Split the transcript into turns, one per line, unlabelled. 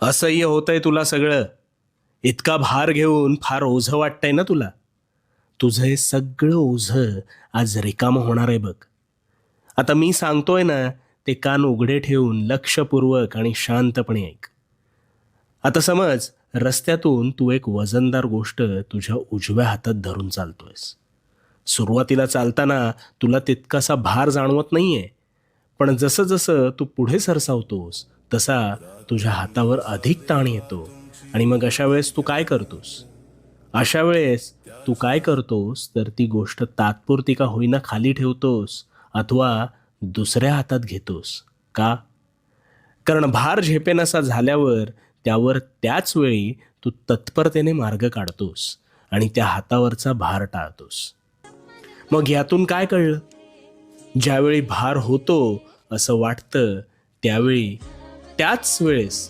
असह्य होतंय तुला सगळं. इतका भार घेऊन फार ओझं वाटतंय ना तुला. तुझं हे सगळं ओझं आज रिकामं होणार आहे बघ. आता मी सांगतोय ना, ते कान उघडे ठेवून लक्षपूर्वक आणि शांतपणे ऐक. आता समज रस्त्यातून तू एक वजनदार गोष्ट तुझ्या उजव्या हातात धरून चालतोयस. सुरुवातीला चालताना तुला तितकासा भार जाणवत नाहीये, पण जसं जसं तू पुढे सरसावतोस तसा तुझ्या हातावर अधिक ताण येतो. आणि मग अशा वेळेस तू काय करतोस तर ती गोष्ट तात्पुरती का होईना खाली ठेवतोस अथवा दुसऱ्या हातात घेतोस. का? कारण भार झेपेनासा झाल्यावर त्यावर त्याच वेळी तू तत्परतेने मार्ग काढतोस आणि त्या हातावरचा भार टाळतोस. मग यातून काय कळलं? ज्यावेळी भार होतो असं वाटतं त्यावेळी त्याच वेळेस